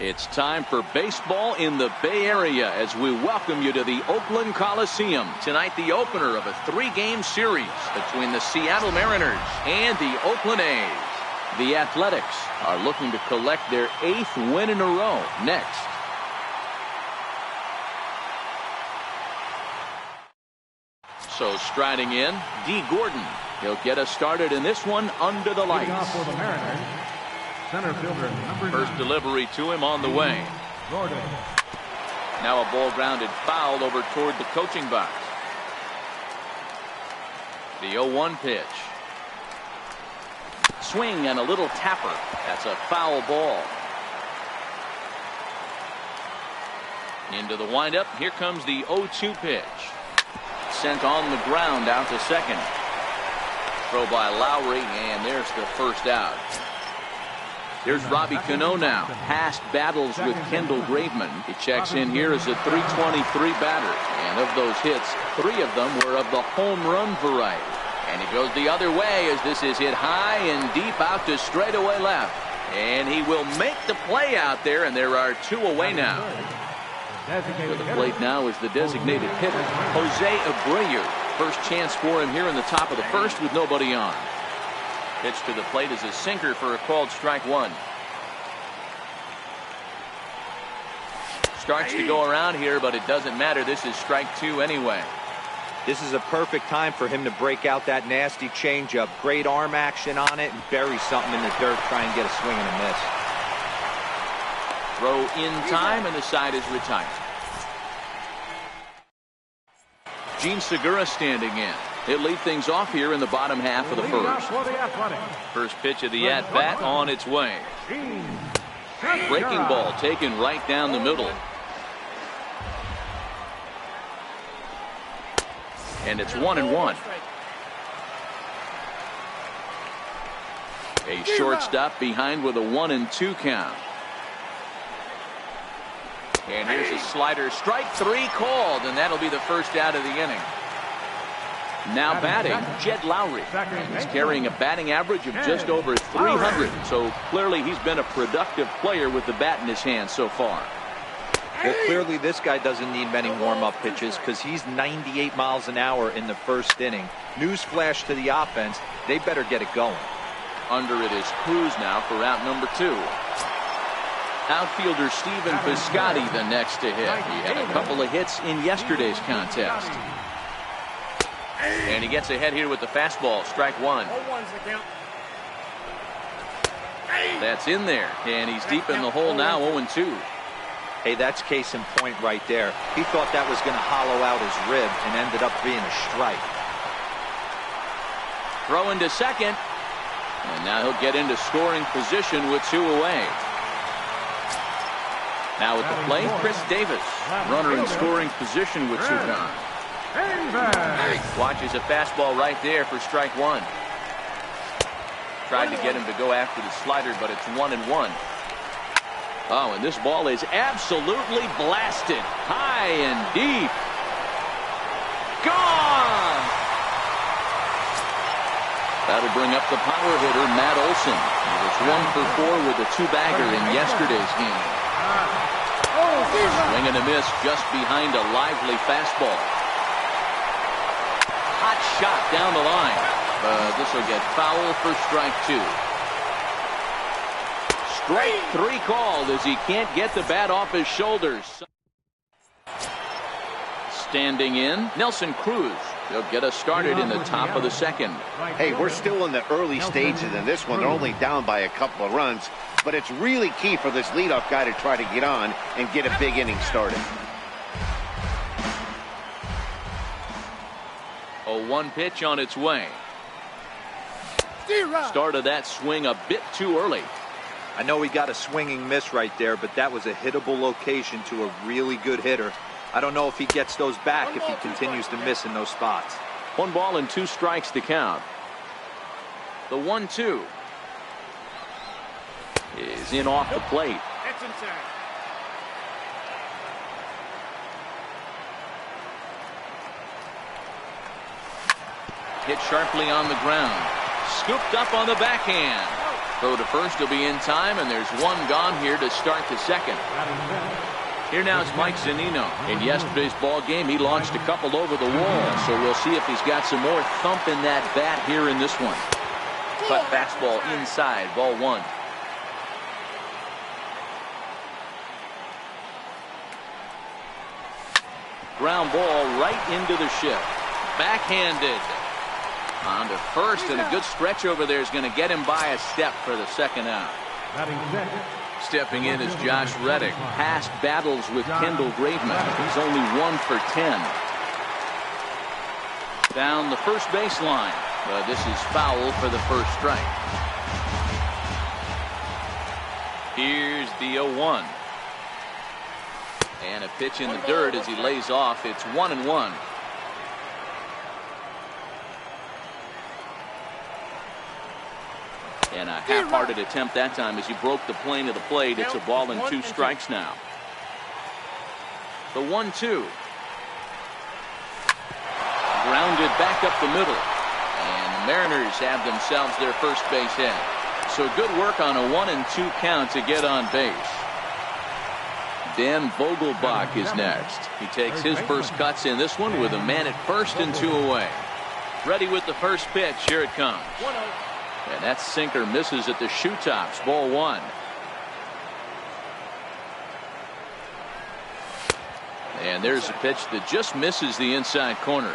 It's time for baseball in the Bay Area as we welcome you to the Oakland Coliseum. Tonight, the opener of a 3-game series between the Seattle Mariners and the Oakland A's. The Athletics are looking to collect their 8th win in a row next. So striding in, D. Gordon. He'll get us started in this one under the lights. For the Mariners, center fielder number 9. First delivery to him on the way. Gordon. Now a ball grounded foul over toward the coaching box. The 0-1 pitch. Swing and a little tapper. That's a foul ball. Into the windup. Here comes the 0-2 pitch. Sent on the ground out to second. Throw by Lowry, and there's the first out. Here's Robbie Cano now. Past battles with Kendall Graveman. He checks in here as a .323 batter. And of those hits, 3 of them were of the home run variety. And he goes the other way as this is hit high and deep out to straightaway left. And he will make the play out there, and there are 2 away now. To the plate now is the designated hitter, Jose Abreu. First chance for him here in the top of the first with nobody on. Pitch to the plate is a sinker for a called strike 1. Starts to go around here, but it doesn't matter. This is strike 2 anyway. This is a perfect time for him to break out that nasty changeup. Great arm action on it and bury something in the dirt. Try and get a swing and a miss. Throw in time, and the side is retired. Gene Segura standing in. He'll lead things off here in the bottom half of the first. First pitch of the at-bat on its way. Breaking ball taken right down the middle. And it's 1-1. A shortstop behind with a 1-2 count. And here's a slider. Strike 3 called, and that'll be the first out of the inning. Now batting, Jed Lowry. He's carrying a batting average of just over 300. So clearly he's been a productive player with the bat in his hand so far. Well, clearly this guy doesn't need many warm-up pitches because he's 98 miles an hour in the first inning. Newsflash to the offense, they better get it going. Under it is Cruz now for out number 2. Outfielder Stephen Piscotty the next to hit. He had a couple of hits in yesterday's contest. And he gets ahead here with the fastball. Strike 1. That's in there. And he's deep in the hole now, 0-2. Hey, that's case in point right there. He thought that was going to hollow out his rib and ended up being a strike. Throw into second. And now he'll get into scoring position with 2 away. Now at the plate, Chris Davis. Runner in scoring position with 2 gone. Watches a fastball right there for strike 1. Tried to get him to go after the slider, but it's 1-1. Oh, and this ball is absolutely blasted. High and deep. Gone! That'll bring up the power hitter, Matt Olson. He was 1 for 4 with a 2-bagger in yesterday's game. Swing and a miss just behind a lively fastball. Hot shot down the line. This will get foul for strike 2. Strike 3 called as he can't get the bat off his shoulders. Standing in, Nelson Cruz. He'll get us started in the top of the second. Hey, we're still in the early stages in this one. They're only down by a couple of runs. But it's really key for this leadoff guy to try to get on and get a big inning started. 0-1 pitch on its way. Started that swing a bit too early. I know he got a swinging miss right there, but that was a hittable location to a really good hitter. I don't know if he gets those back if he continues to miss in those spots. 1 ball and 2 strikes to count. The 1-2 is in off the plate. Hit sharply on the ground. Scooped up on the backhand. Throw to first will be in time, and there's one gone here to start the second. Here now is Mike Zunino. In yesterday's ball game, he launched a couple over the wall, so we'll see if he's got some more thump in that bat here in this one. Cut fastball inside, ball one. Ground ball right into the shift. Backhanded. On to first, and a good stretch over there is going to get him by a step for the second out. Stepping in is Josh Reddick. Past battles with Kendall Graveman. He's only 1 for 10. Down the first baseline. But this is foul for the first strike. Here's the 0-1. And a pitch in the dirt as he lays off. It's 1-1. And a half-hearted attempt that time as he broke the plane of the plate. It's a ball and 2 strikes now. The 1-2. Grounded back up the middle. And the Mariners have themselves their first base hit. So good work on a 1-2 count to get on base. Dan Vogelbach is next. He takes his first cuts in this one with a man at first and 2 away. Ready with the first pitch. Here it comes. And that sinker misses at the shoe tops. Ball one. And there's a pitch that just misses the inside corner.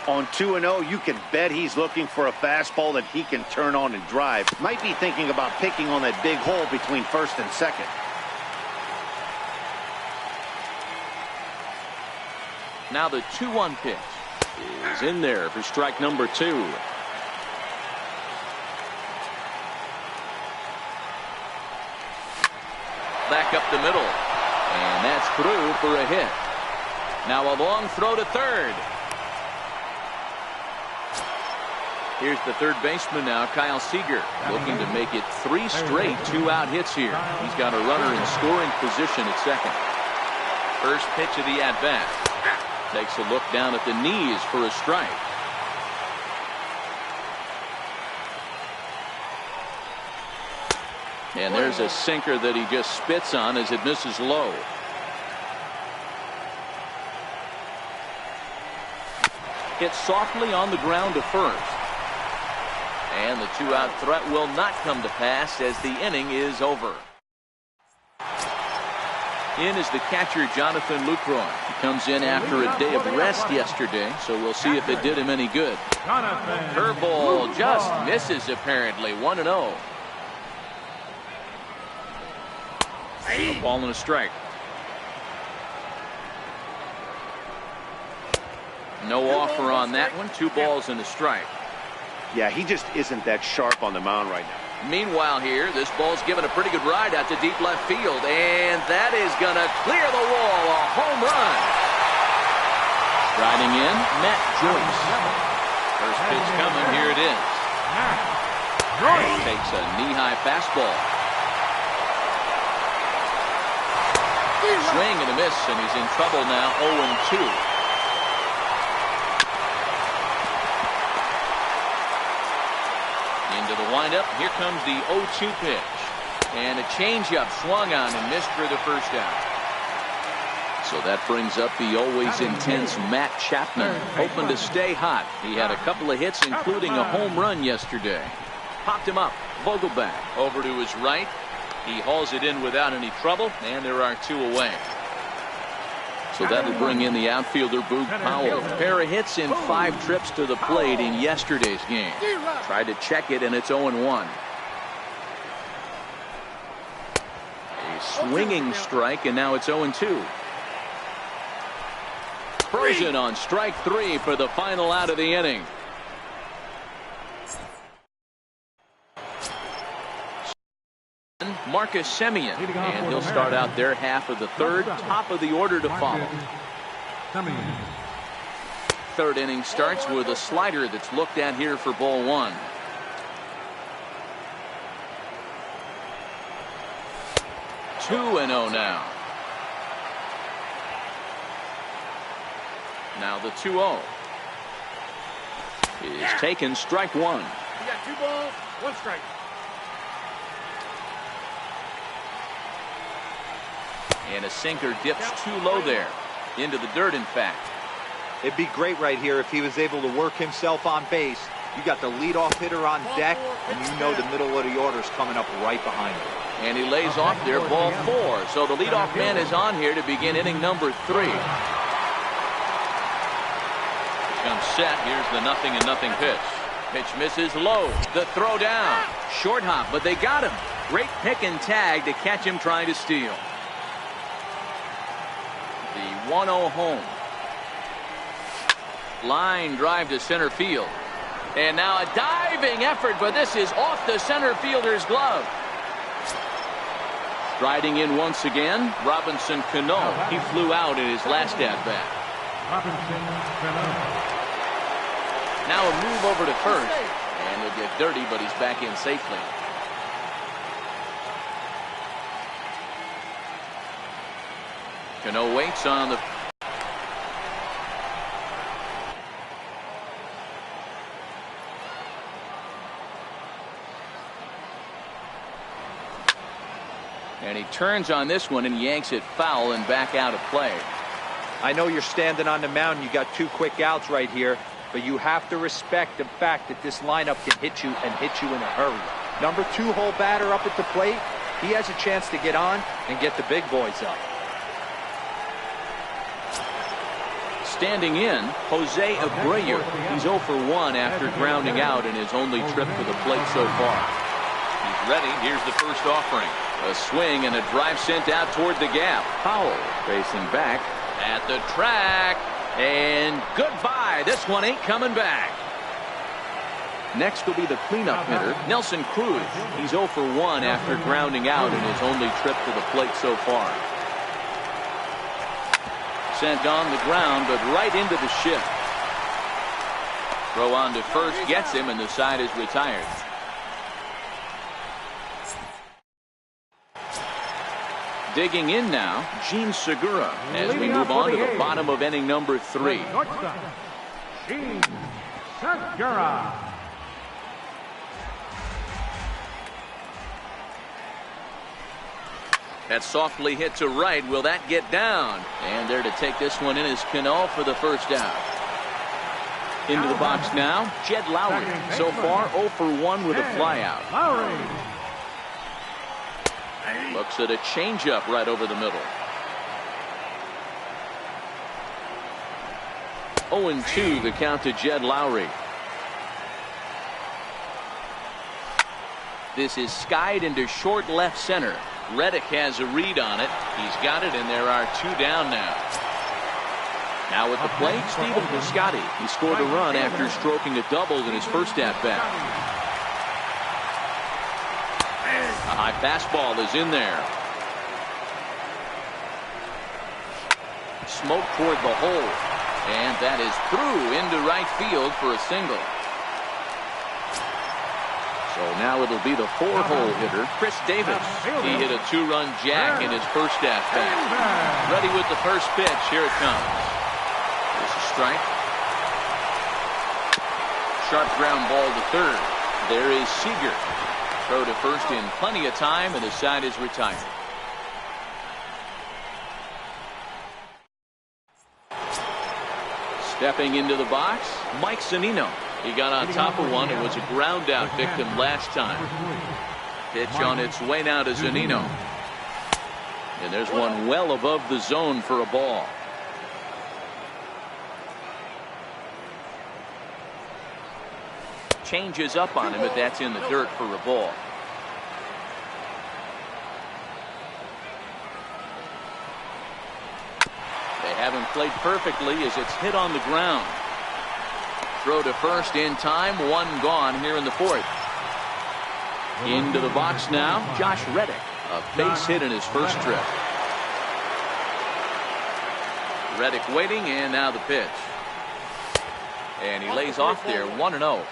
On 2-0, you can bet he's looking for a fastball that he can turn on and drive. Might be thinking about picking on that big hole between first and second. Now the 2-1 pitch is in there for strike number 2. Back up the middle. And that's through for a hit. Now a long throw to third. Here's the third baseman now, Kyle Seager, looking to make it 3 straight 2-out hits here. He's got a runner in scoring position at second. First pitch of the at-bat. Takes a look down at the knees for a strike. And there's a sinker that he just spits on as it misses low. Hit softly on the ground to first. And the 2-out threat will not come to pass as the inning is over. In is the catcher, Jonathan Lucroy. He comes in after a day of rest yesterday, so we'll see if it did him any good. Curveball just misses apparently. 1-0. A ball and a strike. No offer on that one. 2 balls and a strike. Yeah, he just isn't that sharp on the mound right now. Meanwhile here, this ball's given a pretty good ride out to deep left field, and that is going to clear the wall. A home run. Riding in, Matt Joyce. First pitch coming. Here it is. Takes a knee-high fastball. Swing and a miss, and he's in trouble now. 0-2. Into the windup. Here comes the 0-2 pitch. And a changeup swung on and missed for the first out. So that brings up the always intense Matt Chapman, hoping to stay hot. He had a couple of hits, including a home run yesterday. Popped him up. Vogelbach over to his right. He hauls it in without any trouble, and there are 2 away. So that'll bring in the outfielder, Boog Powell. A pair of hits in 5 trips to the plate in yesterday's game. Tried to check it, and it's 0-1. A swinging strike, and now it's 0-2. Frozen on strike 3 for the final out of the inning. Marcus Semien, and he'll start out their half of the third. Top of the order to follow. Third inning starts with a slider that's looked at here for ball 1. Two 2-0 now. Now the 2-0 is taken, strike 1. You got 2 balls, 1 strike. And a sinker dips too low there. Into the dirt, in fact. It'd be great right here if he was able to work himself on base. You got the leadoff hitter on deck, and you know the middle of the order's coming up right behind him. And he lays off there, ball 4. So the leadoff man is on here to begin inning number 3. Comes set. Here's the 0-0 pitch. Pitch misses low. The throw down. Short hop, but they got him. Great pick and tag to catch him trying to steal. The 1-0 home. Line drive to center field. And now a diving effort, but this is off the center fielder's glove. Striding in once again, Robinson Cano. He flew out in his last at-bat. Robinson Cano. Now a move over to first, and he'll get dirty, but he's back in safely. Cano waits on the... And he turns on this one and yanks it foul and back out of play. I know you're standing on the mound. You got 2 quick outs right here, but you have to respect the fact that this lineup can hit you and hit you in a hurry. Number 2-hole batter up at the plate. He has a chance to get on and get the big boys up. Standing in, Jose Abreu. He's 0 for 1 after grounding out in his only trip to the plate so far. He's ready. Here's the first offering. A swing and a drive sent out toward the gap. Powell facing back at the track. And goodbye. This one ain't coming back. Next will be the cleanup hitter, Nelson Cruz. He's 0 for 1 after grounding out in his only trip to the plate so far. Sent on the ground, but right into the shift. Throw on to first gets him, and the side is retired. Digging in now, Gene Segura, as we move on to the bottom of inning number 3. Gene Segura. That softly hit to right. Will that get down? And there to take this one in is Cano for the first out. Into the box now, Jed Lowry. So far 0 for 1 with a flyout. Lowry. Looks at a changeup right over the middle. 0-2 the count to Jed Lowry. This is skied into short left center. Reddick has a read on it. He's got it, and there are 2 down now. Now at the plate, Stephen Piscotty. He scored a run after stroking a double in his first at-bat. A high fastball is in there. Smoke toward the hole. And that is through into right field for a single. So now it'll be the 4-hole hitter, Chris Davis. He hit a 2-run jack in his first at-bat. Ready with the first pitch. Here it comes. There's a strike. Sharp ground ball to third. There is Seager. Throw to first in plenty of time, and the side is retired. Stepping into the box, Mike Zunino. He got on top of one. It was a ground out victim last time. Pitch on its way now to Zunino. And there's one well above the zone for a ball. Changes up on him, but that's in the dirt for a ball. They haven't played perfectly as it's hit on the ground. Throw to first in time. 1 gone here in the 4th. Into the box now, Josh Reddick. A base hit in his first trip. Reddick waiting, and now the pitch. And he lays off there, 1-0.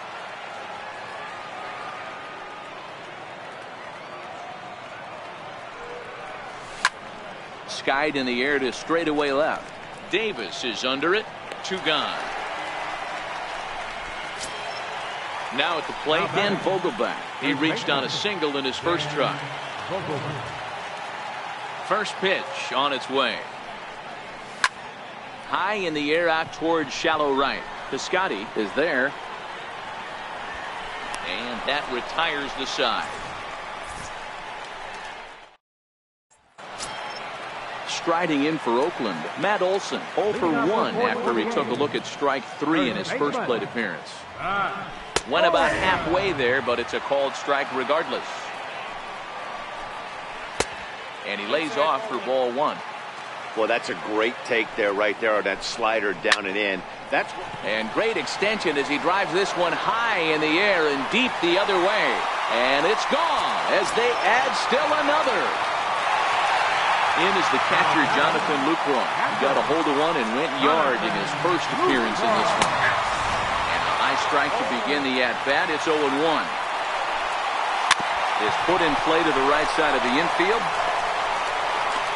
Skied in the air to straightaway left. Davis is under it. 2 gone. Now at the plate, Dan Vogelbach. He reached on a single in his first try. First pitch on its way. High in the air out towards shallow right. Piscotty is there. And that retires the side. Striding in for Oakland, Matt Olson, 0 for 1 after he took a look at strike 3 in his first plate appearance. Went about halfway there, but it's a called strike regardless. And he lays off for ball 1. Well, that's a great take there, right there, on that slider down and in. And great extension as he drives this one high in the air and deep the other way. And it's gone as they add still another. In is the catcher, Jonathan Lucroy. He got a hold of one and went yard in his first appearance in this one. And a high strike to begin the at-bat. It's 0-1. Is put in play to the right side of the infield.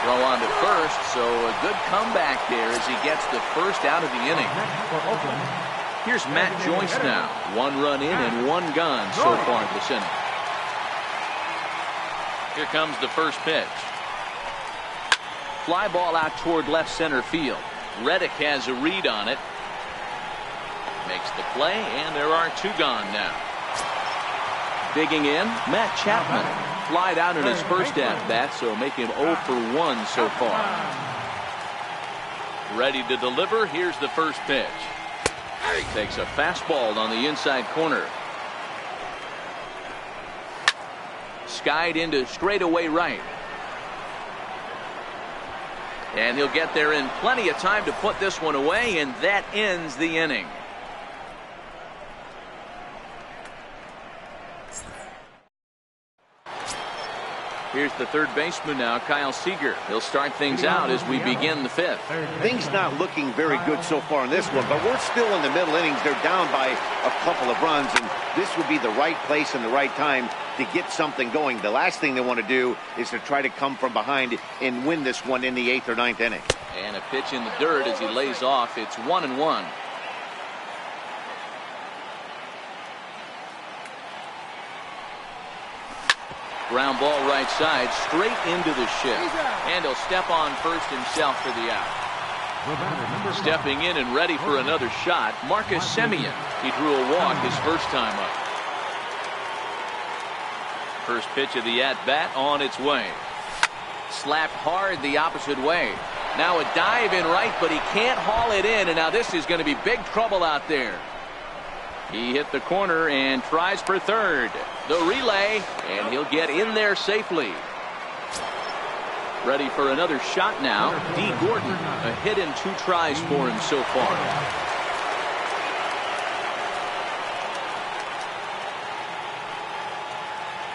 Throw on to first, so a good comeback there as he gets the first out of the inning. Here's Matt Joyce now. 1 run in and 1 gone so far this inning. Here comes the first pitch. Fly ball out toward left center field. Reddick has a read on it. Makes the play, and there are 2 gone now. Digging in, Matt Chapman. Flied out in his first at-bat, so make him 0 for 1 so far. Ready to deliver. Here's the first pitch. Takes a fastball on the inside corner. Skied into straightaway right. And he'll get there in plenty of time to put this one away, and that ends the inning. Here's the third baseman now, Kyle Seager. He'll start things out as we begin the 5th. Things not looking very good so far in this one, but we're still in the middle innings. They're down by a couple of runs, and this would be the right place and the right time to get something going. The last thing they want to do is to try to come from behind and win this one in the 8th or 9th inning. And a pitch in the dirt as he lays off. It's 1-1. Ground ball right side, straight into the shift. And he'll step on first himself for the out. Stepping in and ready for another shot, Marcus Semien. He drew a walk his first time up. First pitch of the at-bat on its way. Slapped hard the opposite way. Now a dive in right, but he can't haul it in, and now this is going to be big trouble out there. He hit the corner and tries for third. The relay, and he'll get in there safely. Ready for another shot now. D. Gordon, a hit in 2 tries for him so far.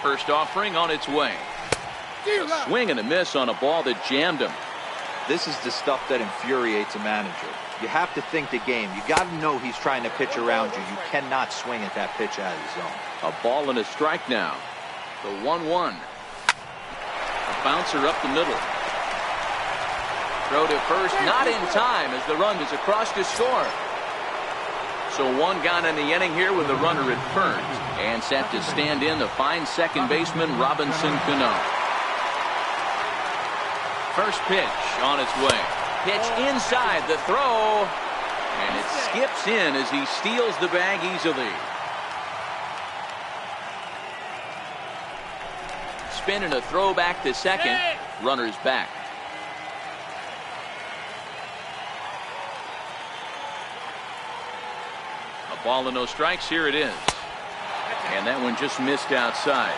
First offering on its way. A swing and a miss on a ball that jammed him. This is the stuff that infuriates a manager. You have to think the game. You got to know he's trying to pitch around you. You cannot swing at that pitch out of the zone. A ball and a strike now. The 1-1. A bouncer up the middle. Throw to first, not in time as the run is across to score. So 1 gone in the inning here with the runner at first. And set to stand in the fine second baseman Robinson Cano. First pitch on its way. Pitch inside the throw. And it skips in as he steals the bag easily. Spin and a throw back to second. Runner's back. A ball and no strikes. Here it is. And that one just missed outside.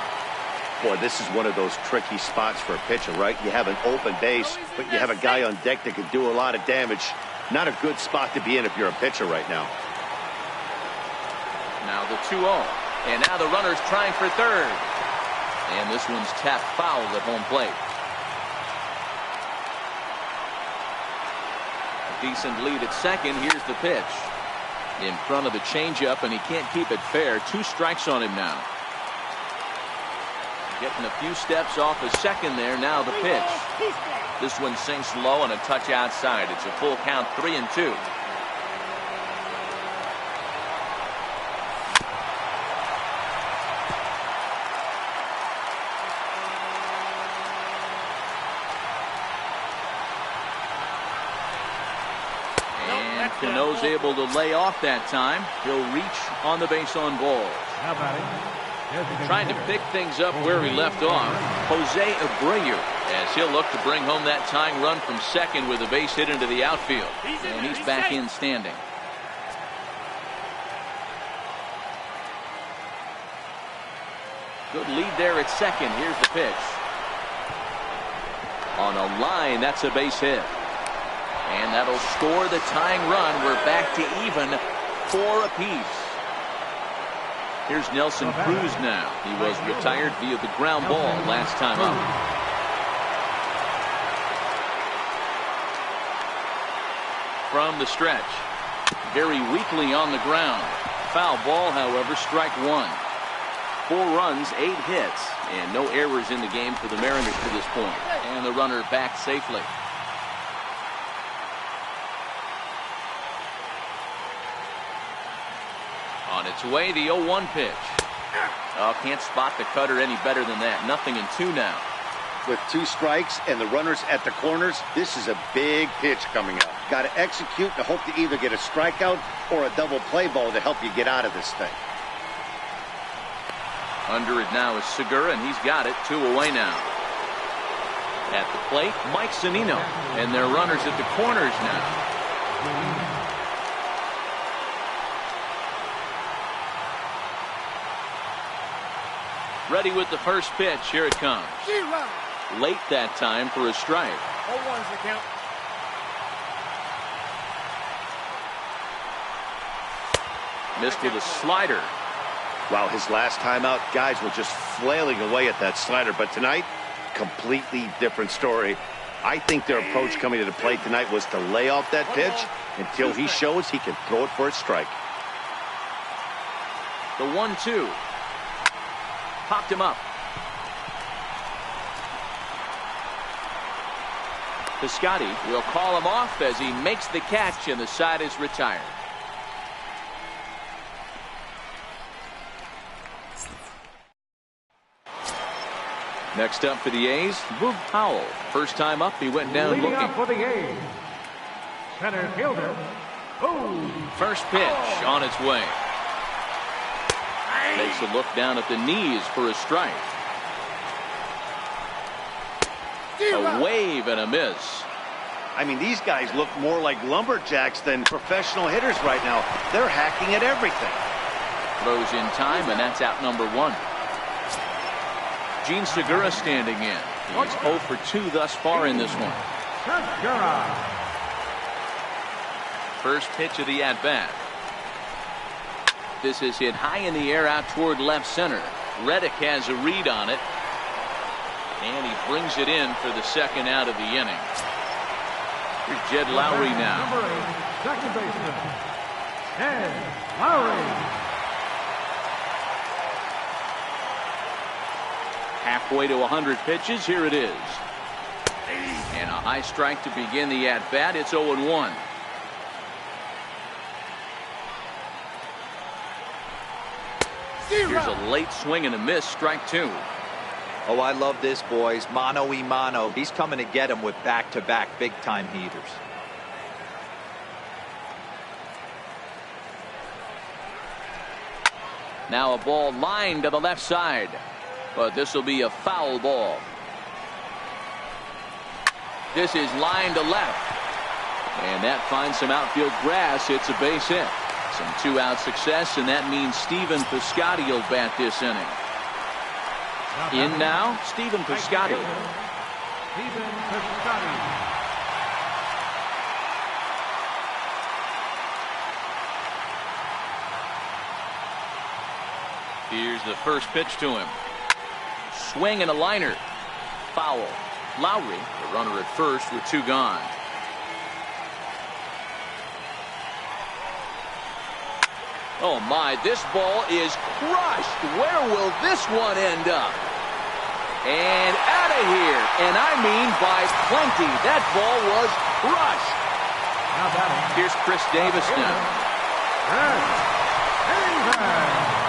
Boy, this is one of those tricky spots for a pitcher, right? You have an open base, but you have a guy on deck that can do a lot of damage. Not a good spot to be in if you're a pitcher right now. Now the 2-0. And now the runner's trying for third. And this one's tapped foul at home plate. A decent lead at second. Here's the pitch. In front of the changeup, and he can't keep it fair. 2 strikes on him now. Getting a few steps off a second there. Now the pitch. This one sinks low and a touch outside. It's a full count, 3-2. And Cano's able to lay off that time. He'll reach on the base on balls. Now batting. Trying to pick things up where he left off, Jose Abreu, as he'll look to bring home that tying run from second with a base hit into the outfield. And he's back in standing. Good lead there at second. Here's the pitch. On a line, that's a base hit. And that'll score the tying run. We're back to even, 4 apiece. Here's Nelson Cruz now. He was retired via the ground ball last time up. From the stretch. Very weakly on the ground. Foul ball, however, strike 1. 4 runs, 8 hits, and no errors in the game for the Mariners to this point. And the runner back safely. On its way, the 0-1 pitch. Oh, can't spot the cutter any better than that. 0-2 now. With 2 strikes and the runners at the corners, this is a big pitch coming up. Got to execute and hope to either get a strikeout or a double play ball to help you get out of this thing. Under it now is Segura, and he's got it. 2 away now. At the plate, Mike Zunino, and their runners at the corners now. Ready with the first pitch. Here it comes. Late that time for a strike. 0-1's the count. Missed with a slider. Wow, his last time out, guys were just flailing away at that slider. But tonight, completely different story. I think their approach coming to the plate tonight was to lay off that pitch until he shows he can throw it for a strike. The 1-2. Popped him up. Piscotty will call him off as he makes the catch, and the side is retired. Next up for the A's, Boog Powell. First time up, he went down Leading looking. up for the A's, center fielder, Boog. First pitch on its way. Makes a look down at the knees for a strike. A wave and a miss. I mean, these guys look more like lumberjacks than professional hitters right now. They're hacking at everything. Throws in time, and that's out number 1. Gene Segura standing in. He's 0 for 2 thus far in this one. Segura. First pitch of the at-bat. This is hit high in the air out toward left center. Reddick has a read on it. And he brings it in for the second out of the inning. Here's Jed Lowry now. Number 8, second baseman, Jed Lowry. Halfway to 100 pitches. Here it is. And a high strike to begin the at-bat. It's 0-1. Here's a late swing and a miss. Strike 2. Oh, I love this, boys. Mano-y-mano. He's coming to get him with back-to-back big-time heaters. Now a ball lined to the left side. But this will be a foul ball. This is lined to left. And that finds some outfield grass. It's a base hit. Some 2-out success, and that means Stephen Piscotty will bat this inning. In now, Stephen Piscotty. Stephen Piscotty. Here's the first pitch to him. Swing and a liner. Foul. Lowry, the runner at first with 2 gone. Oh my, this ball is crushed. Where will this one end up? And out of here. And I mean by plenty. That ball was crushed. Now batting. Here's Chris Davis now. Chris Davis.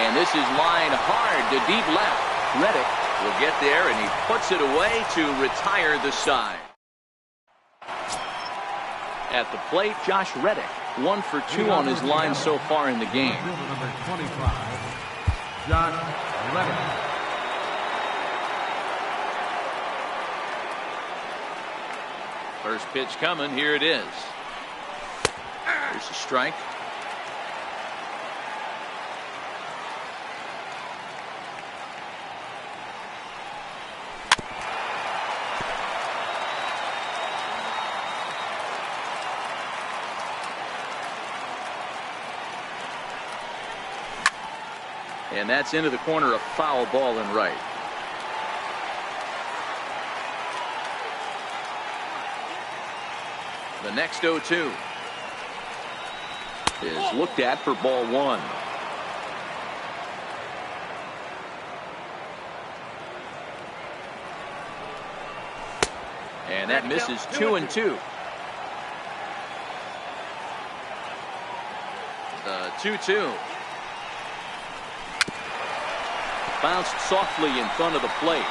And this is lined hard to deep left. Reddick will get there, and he puts it away to retire the side. At the plate, Josh Reddick, 1 for 2 on his line so far in the game. Number 25, Josh Reddick. First pitch coming. Here it is. There's a strike. And that's into the corner, a foul ball and right. The next 0-2 is looked at for ball 1. And that misses 2-2. The 2-2. Bounced softly in front of the plate.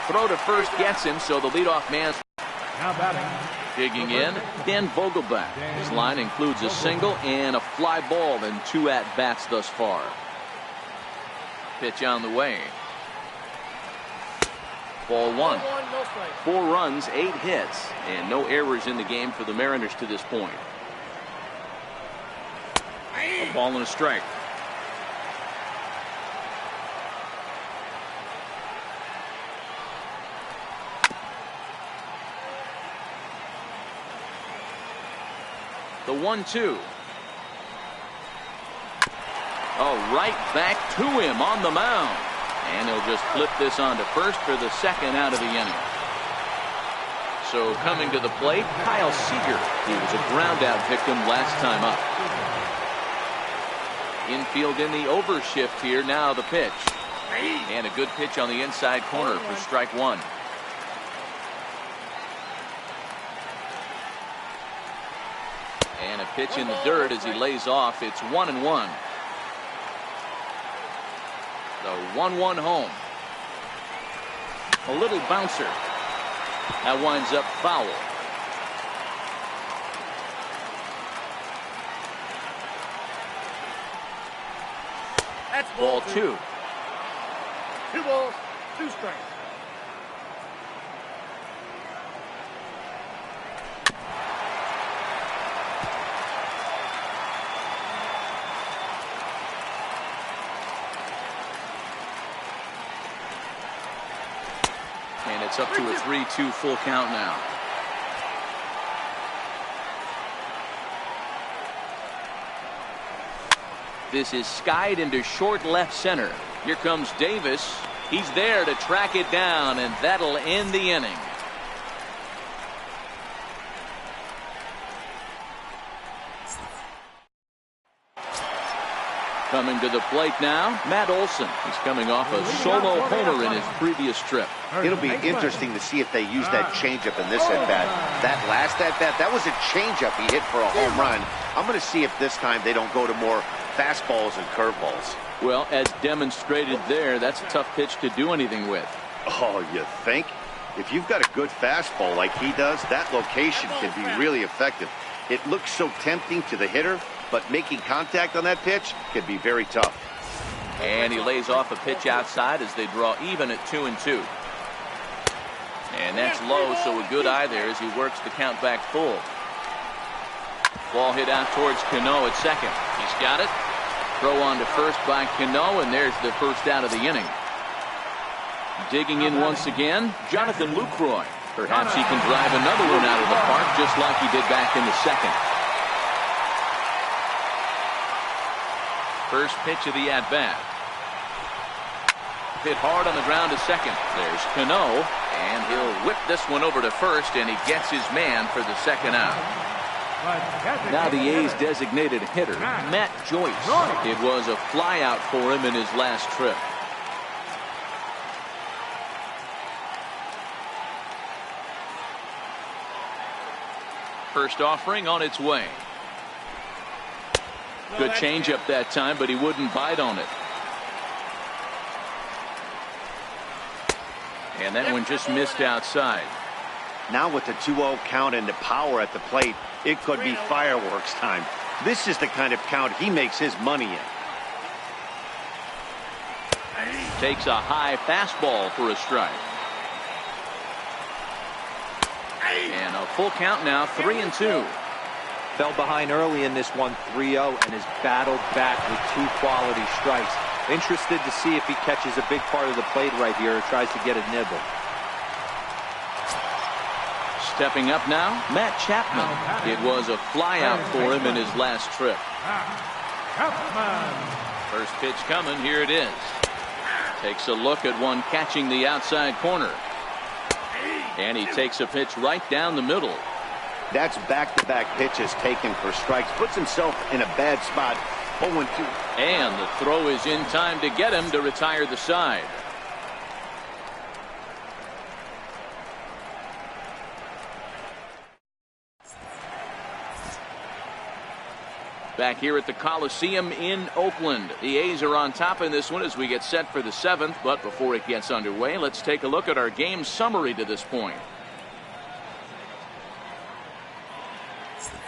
Throw to first gets him, so the leadoff man. Now batting. Digging in, Dan Vogelback. His line includes a single and a fly ball and 2 at-bats thus far. Pitch on the way. Ball 1. 4 runs, 8 hits, and no errors in the game for the Mariners to this point. A ball and a strike. The 1-2. Oh, right back to him on the mound. And he'll just flip this on to first for the second out of the inning. So coming to the plate, Kyle Seager. He was a ground out victim last time up. Infield in the overshift here. Now the pitch. And a good pitch on the inside corner for strike 1. And a pitch in the dirt as he lays off. It's 1-1. The 1-1 home. A little bouncer. That winds up foul. That's ball 2. 2 balls, 2 strikes. And it's up to a 3-2 full count now. This is skied into short left center. Here comes Davis. He's there to track it down, and that'll end the inning. Coming to the plate now, Matt Olson. He's coming off a solo homer in his previous trip. It'll be interesting to see if they use that changeup in this at-bat. That last at-bat, that was a changeup he hit for a home run. I'm going to see if this time they don't go to more fastballs and curveballs. Well, as demonstrated there, that's a tough pitch to do anything with. Oh, you think? If you've got a good fastball like he does, that location can be really effective. It looks so tempting to the hitter, but making contact on that pitch can be very tough. And he lays off a pitch outside as they draw even at 2-2. And that's low, so a good eye there as he works the count back full. Ball hit out towards Cano at second. He's got it. Throw on to first by Cano, and there's the first out of the inning. Digging in once again, Jonathan Lucroy. Perhaps he can drive another one out of the park just like he did back in the second. First pitch of the at-bat. Hit hard on the ground to second. There's Cano, and he'll whip this one over to first, and he gets his man for the second out. Now the A's designated hitter, Matt Joyce. It was a flyout for him in his last trip. First offering on its way. Good changeup that time, but he wouldn't bite on it. And that one just missed outside. Now with the 2-0 count and the power at the plate, it could be fireworks time. This is the kind of count he makes his money in. Takes a high fastball for a strike. And a full count now, 3-2. Fell behind early in this one, 3-0, and has battled back with 2 quality strikes. Interested to see if he catches a big part of the plate right here or tries to get a nibble. Stepping up now, Matt Chapman. It was a flyout for him in his last trip. First pitch coming, here it is. Takes a look at one catching the outside corner. And he takes a pitch right down the middle. That's back-to-back pitches taken for strikes. Puts himself in a bad spot. 0-2. And the throw is in time to get him to retire the side. Back here at the Coliseum in Oakland. The A's are on top in this one as we get set for the 7th. But before it gets underway, let's take a look at our game summary to this point.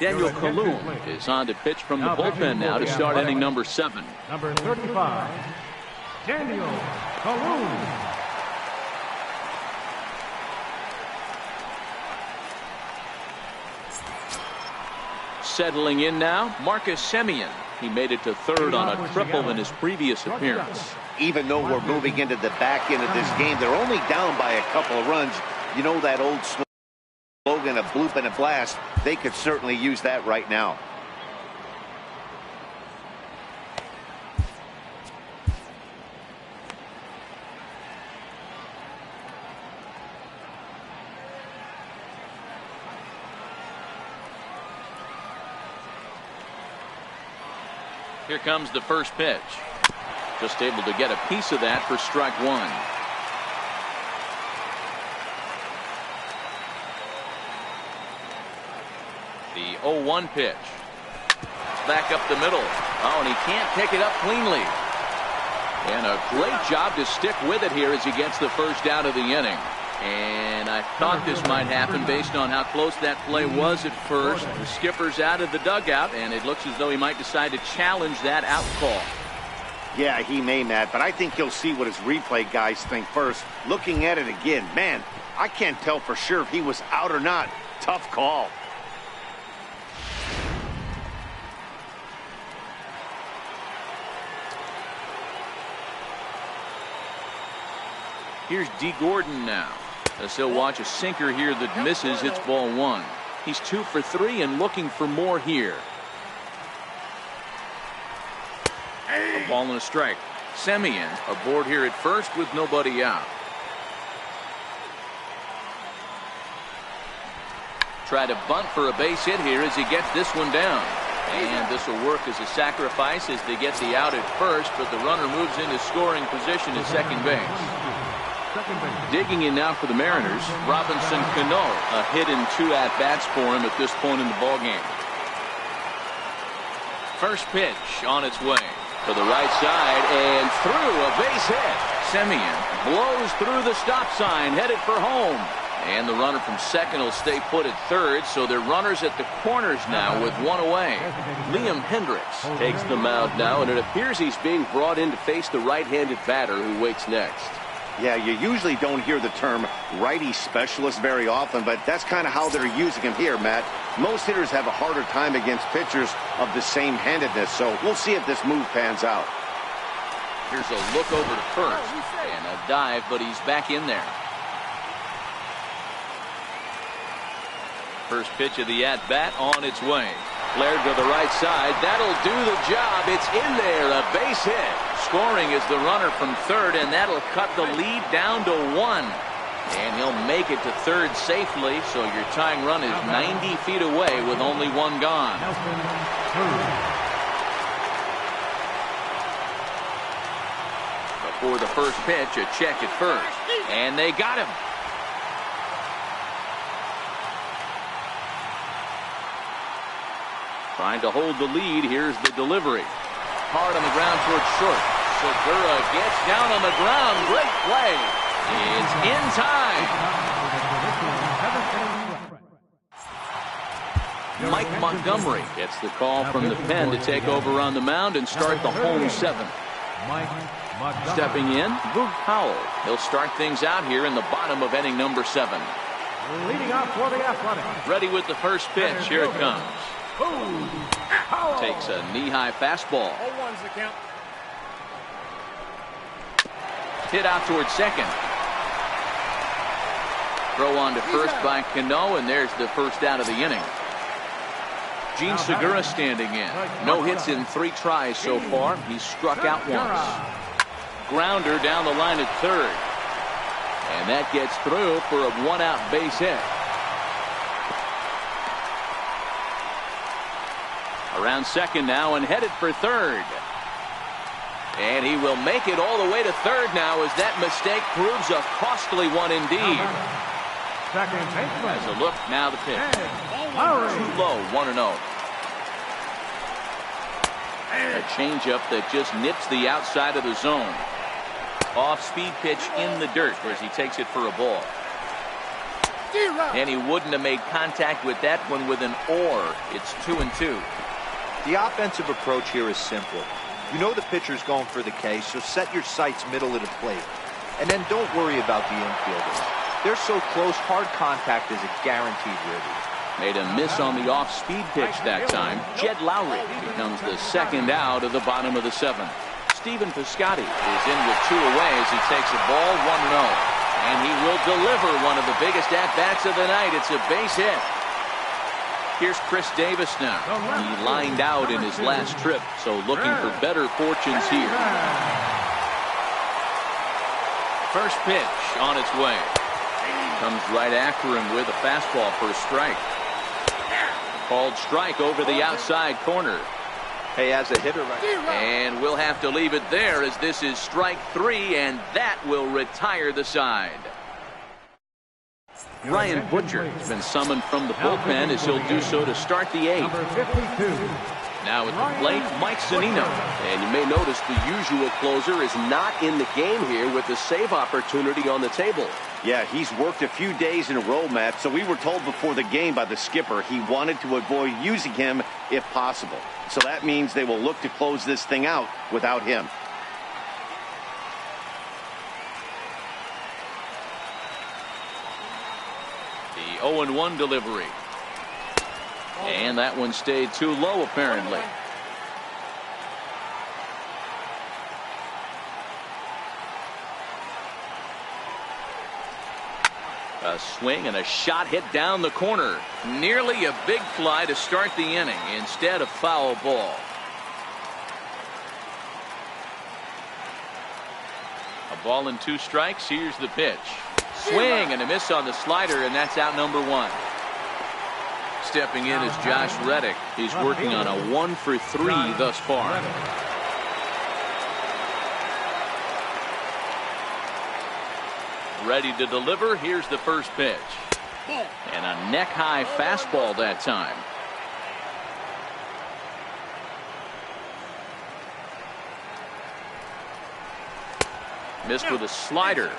Daniel Kalum is on to pitch from the bullpen now to start inning number 7. Number 35, Daniel Kalum. Settling in now, Marcus Semien. He made it to third on a triple in his previous appearance. Even though we're moving into the back end of this game, they're only down by a couple of runs. You know that old slogan, a bloop and a blast. They could certainly use that right now. Here comes the first pitch. Just able to get a piece of that for strike 1. The 0-1 pitch. Back up the middle. Oh, and he can't pick it up cleanly. And a great job to stick with it here as he gets the first out of the inning. And I thought this might happen based on how close that play was at first. The skipper's out of the dugout, and it looks as though he might decide to challenge that out call. Yeah, he may, Matt, but I think he'll see what his replay guys think first. Looking at it again, man, I can't tell for sure if he was out or not. Tough call. Here's D. Gordon now. As he'll watch a sinker here that misses. It's ball 1. He's 2 for 3 and looking for more here. A ball and a strike. Semien aboard here at first with nobody out. Try to bunt for a base hit here as he gets this one down. And this will work as a sacrifice as they get the out at first, but the runner moves into scoring position at second base. Digging in now for the Mariners, Robinson Cano. A hit and 2 at-bats for him at this point in the ballgame. First pitch on its way to the right side and through, a base hit. Semien blows through the stop sign, headed for home. And the runner from second will stay put at third, so they're runners at the corners now with 1 away. Liam Hendricks takes the mound now, and it appears he's being brought in to face the right-handed batter who waits next. Yeah, you usually don't hear the term righty specialist very often, but that's kind of how they're using him here, Matt. Most hitters have a harder time against pitchers of the same handedness, so we'll see if this move pans out. Here's a look over to first, and a dive, but he's back in there. First pitch of the at-bat on its way. Flared to the right side. That'll do the job. It's in there. A base hit. Scoring is the runner from third, and that'll cut the lead down to 1. And he'll make it to third safely, so your tying run is 90 feet away with only 1 gone. Before the first pitch, a check at first. And they got him. Trying to hold the lead. Here's the delivery. Hard on the ground towards short. Segura gets down on the ground. Great play. It's in time. Mike Montgomery gets the call from the pen to take over on the mound and start the home seventh. Stepping in, Boog Powell. He'll start things out here in the bottom of inning number 7. Leading off for the Athletics. Ready with the first pitch. Here it comes. Takes a knee-high fastball. 0-1's the count. Hit out towards second. Throw on to first by Cano, and there's the first out of the inning. Gene Segura standing in. No hits in 3 tries so far. He's struck out once. Grounder down the line at third. And that gets through for a 1-out base hit. Around second now and headed for third. And he will make it all the way to third now as that mistake proves a costly one indeed. As a look, now the pitch. Too low, 1-0. A changeup that just nips the outside of the zone. Off-speed pitch in the dirt as he takes it for a ball. And he wouldn't have made contact with that one with an or. It's 2-2. The offensive approach here is simple. You know the pitcher's going for the K, so set your sights middle of the plate. And then don't worry about the infielders. They're so close, hard contact is a guaranteed ribby. Made a miss on the off-speed pitch that time. Jed Lowry becomes the second out of the bottom of the 7th. Stephen Piscotty is in with 2 away as he takes a ball 1-0. And he will deliver one of the biggest at-bats of the night. It's a base hit. Here's Chris Davis now. He lined out in his last trip, so looking for better fortunes here. First pitch on its way. Comes right after him with a fastball for a strike. Called strike over the outside corner. Hey, as a hitter right now. And we'll have to leave it there as this is strike 3, and that will retire the side. Ryan Butcher has been summoned from the bullpen as he'll do so to start the 8th. Now at the plate, Mike Zunino. And you may notice the usual closer is not in the game here with the save opportunity on the table. Yeah, he's worked a few days in a row, Matt, so we were told before the game by the skipper he wanted to avoid using him if possible. So that means they will look to close this thing out without him. The 0-1 delivery. And that one stayed too low apparently. A swing and a shot hit down the corner. Nearly a big fly to start the inning. Instead, a foul ball. A ball and 2 strikes. Here's the pitch. Swing and a miss on the slider, and that's out number 1. Stepping in is Josh Reddick. He's working on a 1 for 3 thus far. Ready to deliver. Here's the first pitch. And a neck-high fastball that time. Missed with a slider.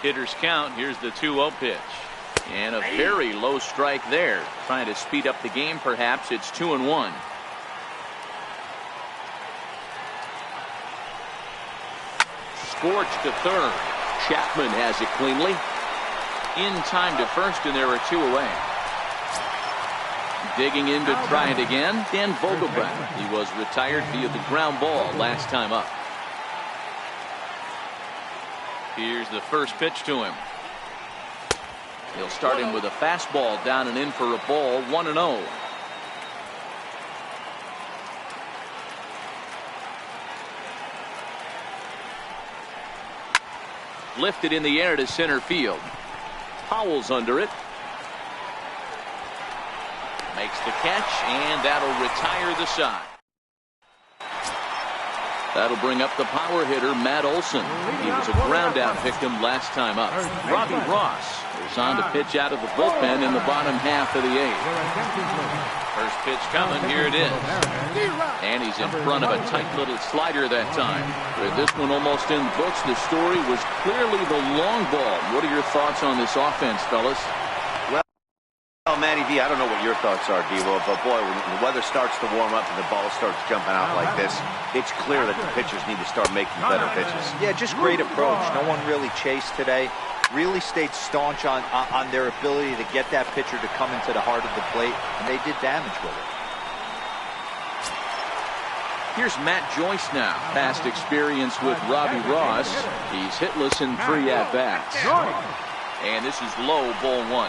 Hitters count. Here's the 2-0 pitch. And a very low strike there. Trying to speed up the game perhaps. It's 2-1. Scorched to third. Chapman has it cleanly. In time to first, and there are 2 away. Digging in to try it again, Dan Vogelbach. He was retired via the ground ball last time up. Here's the first pitch to him. He'll start him with a fastball down and in for a ball, 1-0. Lifted in the air to center field. Powell's under it. Makes the catch, and that'll retire the side. That'll bring up the power hitter, Matt Olson. He was a ground out victim last time up. Robbie Ross is on to pitch out of the bullpen in the bottom half of the eighth. First pitch coming, here it is. And he's in front of a tight little slider that time. With this one almost in the books, the story was clearly the long ball. What are your thoughts on this offense, fellas? Well, Matty V, I don't know what your thoughts are, D-Roll, but boy, when the weather starts to warm up and the ball starts jumping out like this, it's clear that the pitchers need to start making better pitches. Yeah, just great approach. No one really chased today. Really stayed staunch on their ability to get that pitcher to come into the heart of the plate, and they did damage with it. Here's Matt Joyce now. Past experience with Robbie Ross. He's hitless in 3 at-bats. And this is low, ball 1.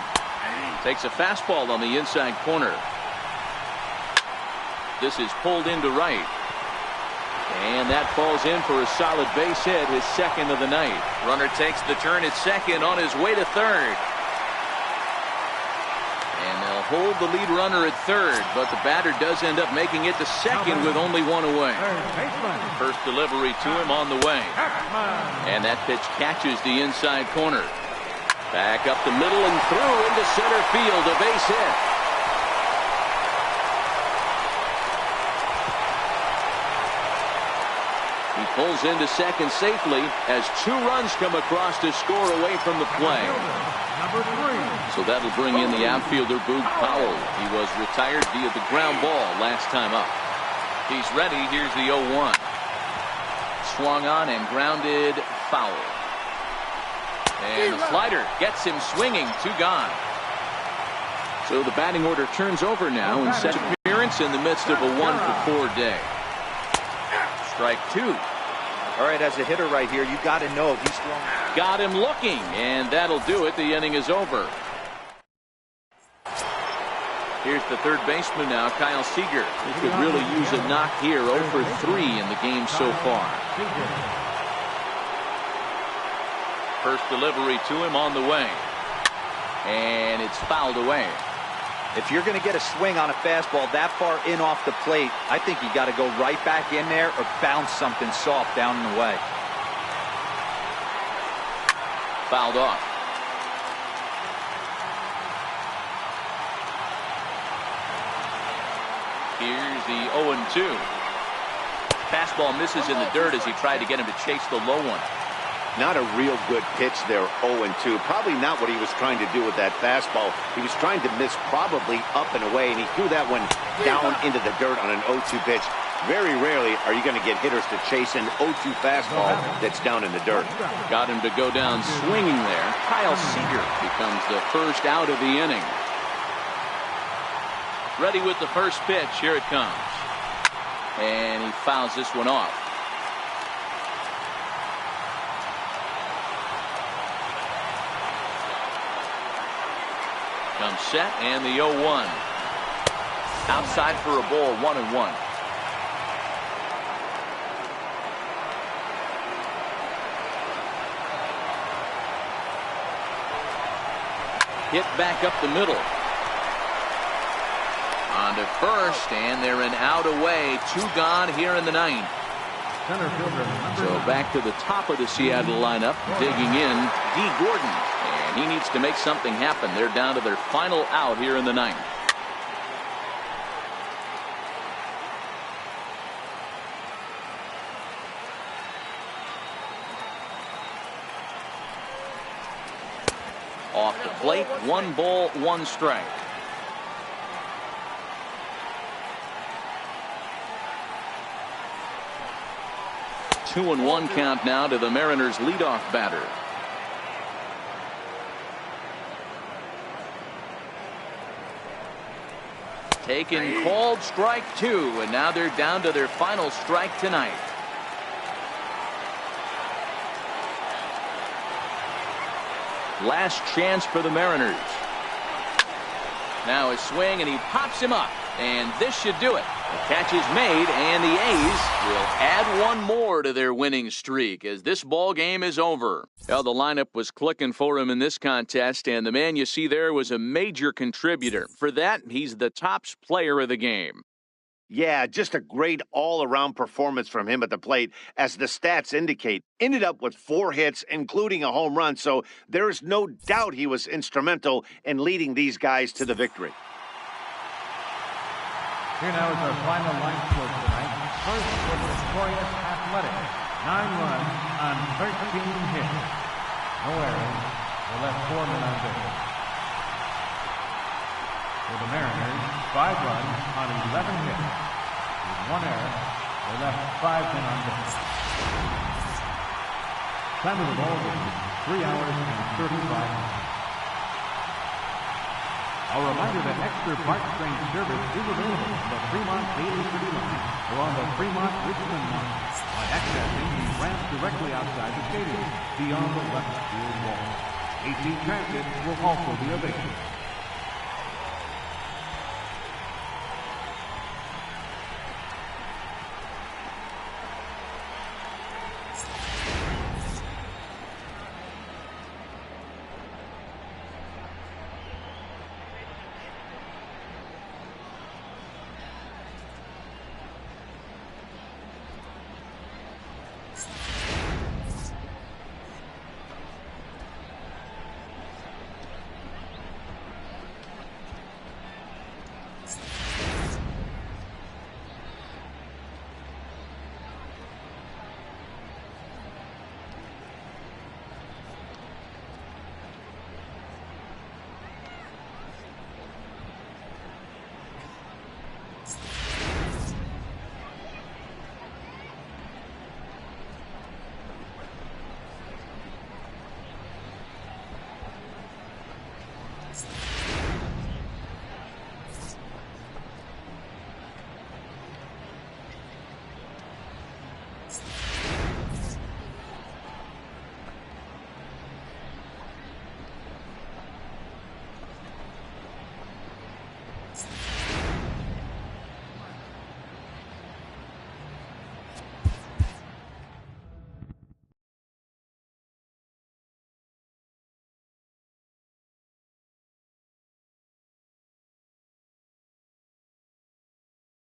Takes a fastball on the inside corner. This is pulled into right. And that falls in for a solid base hit, his second of the night. Runner takes the turn at second on his way to third. And they'll hold the lead runner at third, but the batter does end up making it to second with only 1 away. First delivery to him on the way. And that pitch catches the inside corner. Back up the middle and through into center field, a base hit. He pulls into second safely as 2 runs come across to score away from the play. So that'll bring in the outfielder, Boog Powell. He was retired via the ground ball last time up. He's ready. Here's the 0-1. Swung on and grounded foul. And the slider gets him swinging, 2 gone. So the batting order turns over now in second appearance in the midst of a 1-for-4 day. Strike 2. All right, as a hitter right here, you got to know he's throwing. Got him looking, and that'll do it. The inning is over. Here's the third baseman now, Kyle Seager. He could really use a knock here, 0-for-3 in the game so far. First delivery to him on the way. And it's fouled away. If you're going to get a swing on a fastball that far in off the plate, I think you got to go right back in there or bounce something soft down and away. Fouled off. Here's the 0-2. Fastball misses in the dirt as he tried to get him to chase the low one. Not a real good pitch there, 0-2. Probably not what he was trying to do with that fastball. He was trying to miss probably up and away, and he threw that one down into the dirt on an 0-2 pitch. Very rarely are you going to get hitters to chase an 0-2 fastball that's down in the dirt. Got him to go down swinging there. Kyle Seager becomes the first out of the inning. Ready with the first pitch. Here it comes. And he fouls this one off. Comes set and the 0-1. Outside for a ball, 1-1. Hit back up the middle. On to first, and they're an out away. 2 gone here in the 9th. So back to the top of the Seattle lineup, digging in, D. Gordon. And he needs to make something happen. They're down to their final out here in the 9th. Off the plate, 1 ball, 1 strike. Two 2-1 count now to the Mariners' leadoff batter. Taken, called, strike 2, and now they're down to their final strike tonight. Last chance for the Mariners. Now a swing, and he pops him up, and this should do it. The catch is made, and the A's will add 1 more to their winning streak as this ball game is over. Well, the lineup was clicking for him in this contest, and the man you see there was a major contributor. For that, he's the top player of the game. Yeah, just a great all-around performance from him at the plate, as the stats indicate. Ended up with 4 hits, including a home run, so there is no doubt he was instrumental in leading these guys to the victory. Here now is our final line score tonight. First was Victorious Athletic, 9 runs on 13 hits. No errors. They left 4 men on base. For the Mariners, 5 runs on 11 hits. With 1 error, they left 5 men on base. Time of the ball game, 3 hours and 35 minutes. A reminder that extra parts train service is available on the Fremont Daily City line or on the Fremont-Richmond line by accessing the ramp directly outside the stadium beyond the left field wall. AC Transit will also be available.